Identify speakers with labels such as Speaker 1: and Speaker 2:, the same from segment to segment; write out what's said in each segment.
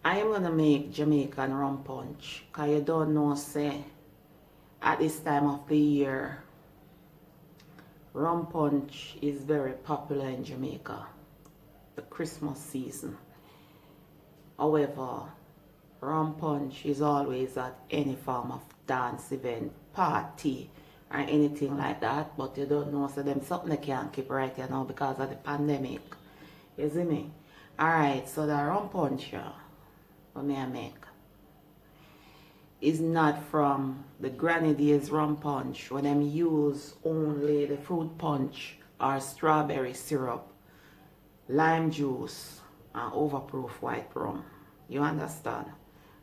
Speaker 1: I am gonna make Jamaican rum punch, cause you don't know, say, at this time of the year, rum punch is very popular in Jamaica, the Christmas season. However, rum punch is always at any form of dance event, party, or anything like that, but you don't know, so them something they can't keep right here now because of the pandemic. You see me? Alright, so the rum punch here, what may I make, is not from the granny days rum punch when them use only the fruit punch or strawberry syrup, lime juice, and overproof white rum. You understand?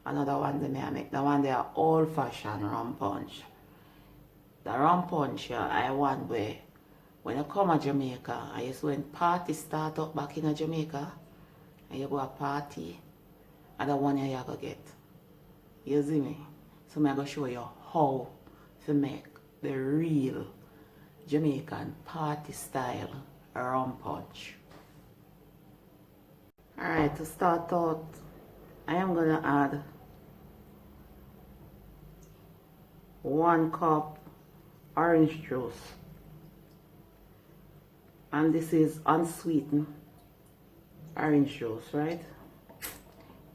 Speaker 1: Another one they may make, the one they are old fashioned rum punch. The rum punch here, I want where when you come to Jamaica, I used when parties start up back in Jamaica, and you go a party, and the one you go get. You see me? So I'm going to show you how to make the real Jamaican party style rum punch. Alright, to start out, I am going to add 1 cup orange juice. And this is unsweetened orange juice, right?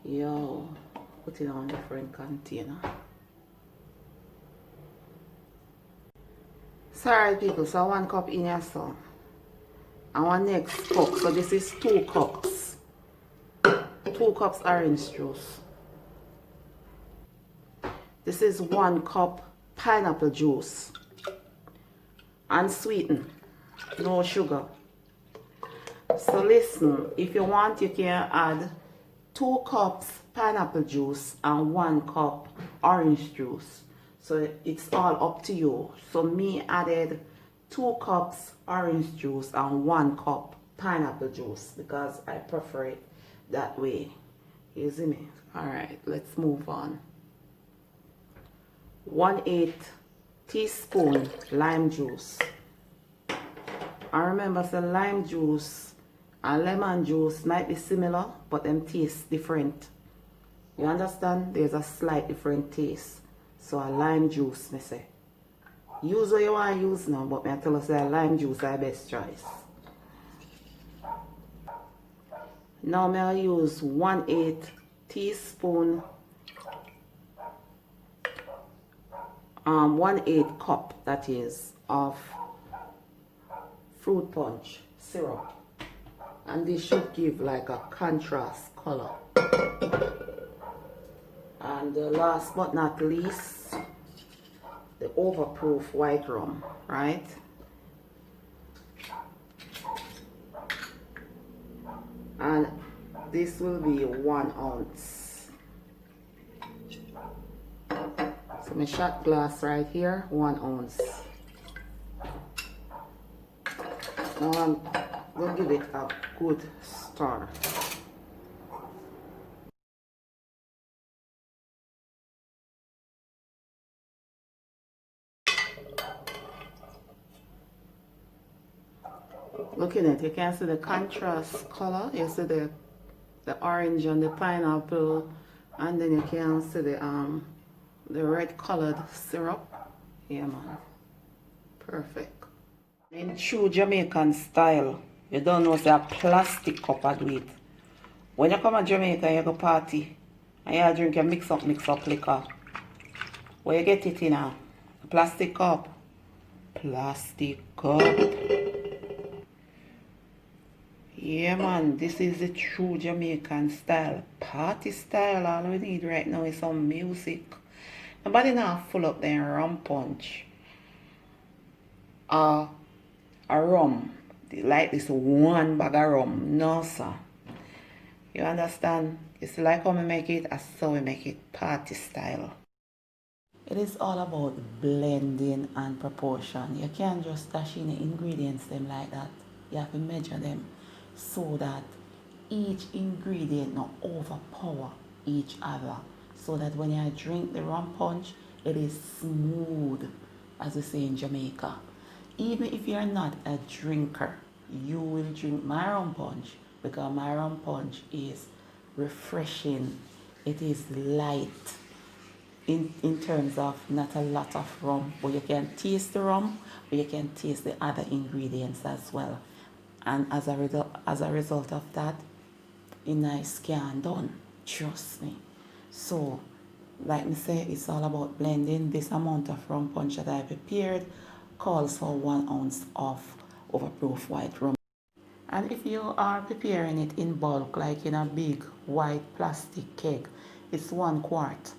Speaker 1: Yo, put it on a different container. Sorry people, so 1 cup in here, so. And 1 next cup, so this is 2 cups. 2 cups orange juice. This is 1 cup pineapple juice. Unsweetened, no sugar. So listen, if you want, you can add 2 cups pineapple juice and 1 cup orange juice. So it's all up to you. So me added 2 cups orange juice and 1 cup pineapple juice because I prefer it that way. You see me? Alright, let's move on. 1/8 teaspoon lime juice. I remember the lime juice and lemon juice might be similar, but them taste different. You understand? There's a slight different taste. So a lime juice, me say. Use what you want to use now, but me tell us that lime juice is the best choice. Now me I use 1/8 teaspoon 1/8 cup, that is, of fruit punch syrup, and this should give like a contrast color. And last but not least, the overproof white rum, right? And this will be 1 ounce. So my shot glass right here, 1 ounce. Now I'm going to give it a good stir. Looking at it, you can see the contrast color. You see the orange and the pineapple, and then you can see the red colored syrup. Yeah man, perfect. In true Jamaican style, you don't know it's a plastic cup I do it. When you come to Jamaica, you go party and you drink a mix up liquor. Where you get it in a plastic cup? Plastic cup. Yeah man, this is the true Jamaican style, party style. All we need right now is some music. Nobody now full up their rum punch. A rum, like this 1 bag of rum. No sir. You understand? It's like how we make it, as so we make it, party style. It is all about blending and proportion. You can't just dash in the ingredients them like that. You have to measure them so that each ingredient not overpower each other. So that when you drink the rum punch, it is smooth, as we say in Jamaica. Even if you're not a drinker, you will drink my rum punch because my rum punch is refreshing. It is light in terms of not a lot of rum, but you can taste the rum, but you can taste the other ingredients as well. And as a result of that, a nice can done. Trust me. So, like me say, it's all about blending. This amount of rum punch that I prepared calls for 1 ounce of overproof white rum. And if you are preparing it in bulk, like in a big white plastic keg, it's 1 quart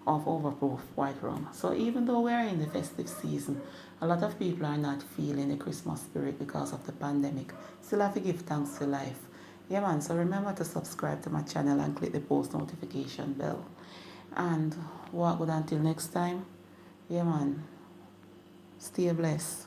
Speaker 1: of overproof white rum. So even though we're in the festive season, a lot of people are not feeling the Christmas spirit because of the pandemic. Still have to give thanks to life. Yeah man, so remember to subscribe to my channel and click the post notification bell. And what good until next time? Yeah man, stay blessed.